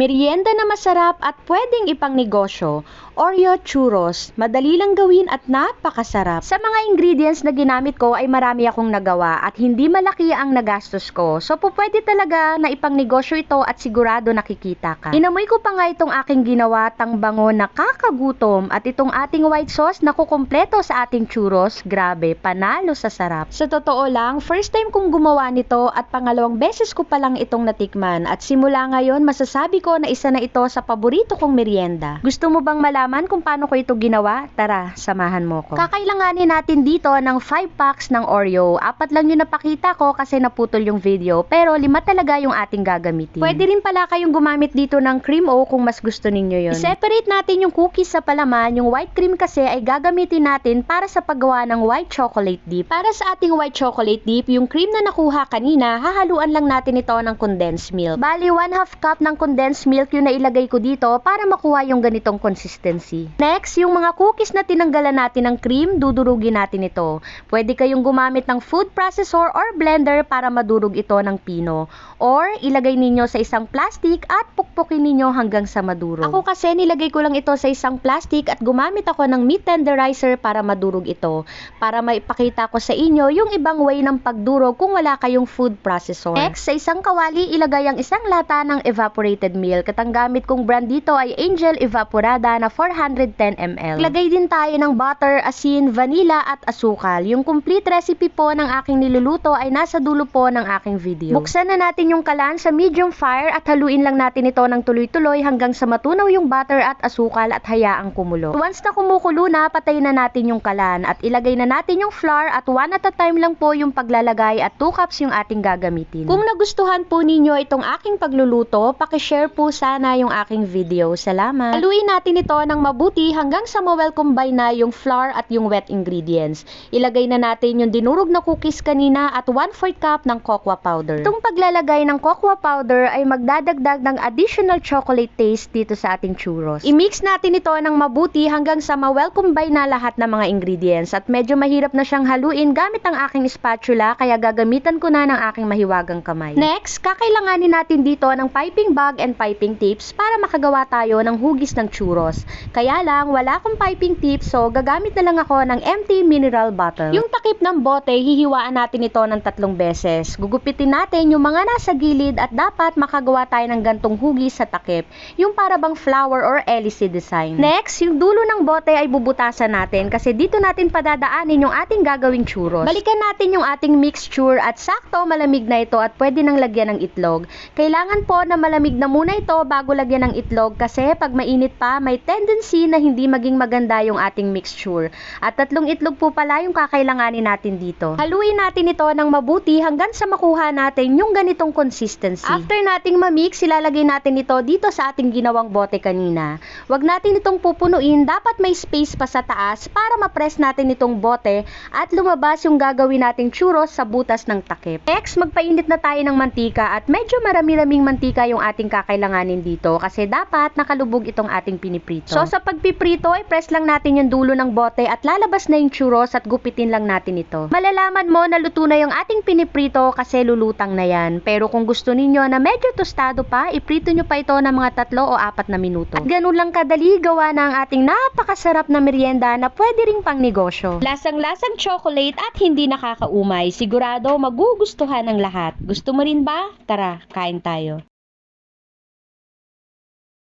Merienda na masarap at pwedeng ipangnegosyo. Oreo churros, madali lang gawin at napakasarap. Sa mga ingredients na ginamit ko ay marami akong nagawa at hindi malaki ang nagastos ko. So pwede talaga na ipangnegosyo ito at sigurado nakikita ka. Inamoy ko pa nga itong aking ginawa, tangbango na kakagutom, at itong ating white sauce na kukumpleto sa ating churros. Grabe, panalo sa sarap. Sa totoo lang, first time kong gumawa nito at pangalawang beses ko pa lang itong natikman, at simula ngayon masasabi ko na isa na ito sa paborito kong merienda. Gusto mo bang malaman kung paano ko ito ginawa? Tara, samahan mo ko. Kakailanganin natin dito ng 5 packs ng Oreo. 4 lang yung napakita ko kasi naputol yung video, pero 5 talaga yung ating gagamitin. Pwede rin pala kayong gumamit dito ng cream o kung mas gusto ninyo yun. I-separate natin yung cookies sa palaman. Yung white cream kasi ay gagamitin natin para sa paggawa ng white chocolate dip. Para sa ating white chocolate dip, yung cream na nakuha kanina, hahaluan lang natin ito ng condensed milk. Bali, 1/2 cup ng condensed milk yung nailagay ko dito para makuha yung ganitong consistency. Next, yung mga cookies na tinanggalan natin ng cream, dudurugin natin ito. Pwede kayong gumamit ng food processor or blender para madurog ito ng pino. Or, ilagay ninyo sa isang plastic at pukpukin ninyo hanggang sa madurog. Ako kasi nilagay ko lang ito sa isang plastic at gumamit ako ng meat tenderizer para madurog ito. Para maipakita ko sa inyo yung ibang way ng pagdurog kung wala kayong food processor. Next, sa isang kawali, ilagay ang isang lata ng evaporated milk. At ang gamit kong brand dito ay Angel Evaporada na 410 ml. Ilagay din tayo ng butter, asin, vanilla at asukal. Yung complete recipe po ng aking niluluto ay nasa dulo po ng aking video. Buksan na natin yung kalan sa medium fire at haluin lang natin ito ng tuloy-tuloy hanggang sa matunaw yung butter at asukal at hayaang kumulo. Once na kumukulo na, patayin na natin yung kalan at ilagay na natin yung flour at 1 at a time lang po yung paglalagay at 2 cups yung ating gagamitin. Kung nagustuhan po ninyo itong aking pagluluto, pakishare po sana yung aking video. Salamat! Haluin natin ito ng mabuti hanggang sa ma-well combine na yung flour at yung wet ingredients. Ilagay na natin yung dinurog na cookies kanina at 1/4 cup ng cocoa powder. Itong paglalagay ng cocoa powder ay magdadagdag ng additional chocolate taste dito sa ating churros. I-mix natin ito ng mabuti hanggang sa ma-well combine na lahat ng mga ingredients, at medyo mahirap na siyang haluin gamit ang aking spatula kaya gagamitan ko na ng aking mahiwagang kamay. Next, kakailanganin natin dito ng piping bag and piping tips para makagawa tayo ng hugis ng churros. Kaya lang, wala akong piping tips, so gagamit na lang ako ng empty mineral bottle. Yung takip ng bote, hihiwaan natin ito ng 3 beses. Gugupitin natin yung mga nasa gilid at dapat makagawa tayo ng gantong hugis sa takip, yung para bang flower or hélice design. Next, yung dulo ng bote ay bubutasan natin kasi dito natin padadaanin yung ating gagawing churros. Balikan natin yung ating mixture at sakto malamig na ito at pwede nang lagyan ng itlog. Kailangan po na malamig na muna ito bago lagyan ng itlog kasi pag mainit pa, may tendency na hindi maging maganda yung ating mixture. At 3 itlog po pala yung kakailanganin natin dito. Haluin natin ito ng mabuti hanggang sa makuha natin yung ganitong consistency. After nating mamix, ilalagay natin ito dito sa ating ginawang bote kanina. Huwag natin itong pupunuin, dapat may space pa sa taas para ma-press natin itong bote at lumabas yung gagawin nating churros sa butas ng takip. Next, magpainit na tayo ng mantika at medyo marami-raming mantika yung ating kakailanganin dito kasi dapat nakalubog itong ating piniprito. So sa pagpiprito ay press lang natin yung dulo ng bote at lalabas na yung churros at gupitin lang natin ito. Malalaman mo na luto na yung ating piniprito kasi lulutang na yan. Pero kung gusto ninyo na medyo tostado pa, iprito nyo pa ito ng mga 3 o 4 na minuto. At ganun lang kadali gawa na ang ating napakasarap na merienda na pwede ring pang negosyo. Lasang-lasang chocolate at hindi nakakaumay. Sigurado magugustuhan ng lahat. Gusto mo rin ba? Tara, kain tayo.